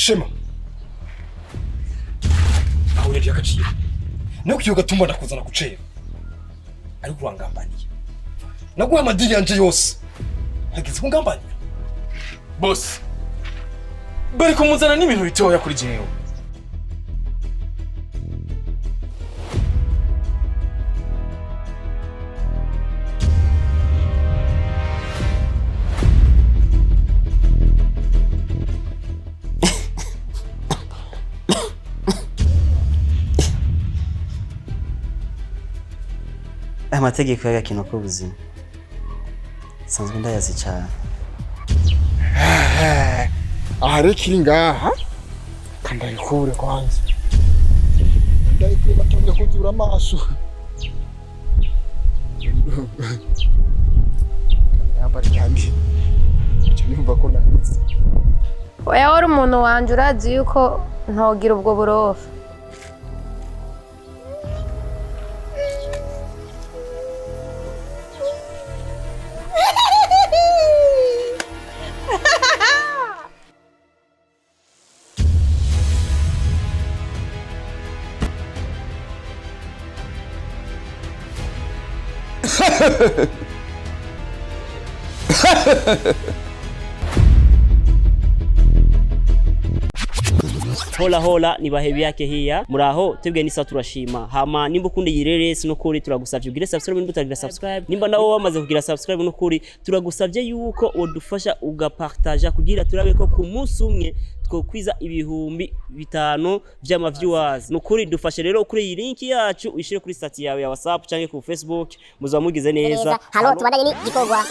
Shema. Aho yaje akaciye. No kiyoga tumba ndakuzana gucera. Ariko urangambaniye. Naguha amadiri yanje yose. Hagize kungambaniye. Boss. Bari kumuzana n'ibintu bitoya kuri jewe. Amategeko y'agakino k'ubuzima sanzwe ndayazi cyane. Aha rekiri ngaha kandayikure kwanza. Ndayikure batonye kuzura amaso. Yambari kandi cyumva ko nagize. Oya wari umuntu wanje urazi yuko ntogira ubwo burofa. Hola hola ni bahebi yake hiya muraho tebwe nisa turashima hama nimba ukunde Iyireresi no kuri turagusavye ugire subscribe nimba utagira subscribe nimba nawo wamaze kugira subscribe no kuri turagusavye yuko odufasha ugapartager kugira turabe ko ku munsi umwe twokwiza ibihumbi 5 vy'ama viewers no kuri dufashe rero kuri iyi link yacu uyishire kuri stat yawe ya WhatsApp canke ku Facebook muzamugize neza. Halo tubandanye ni gikorwa.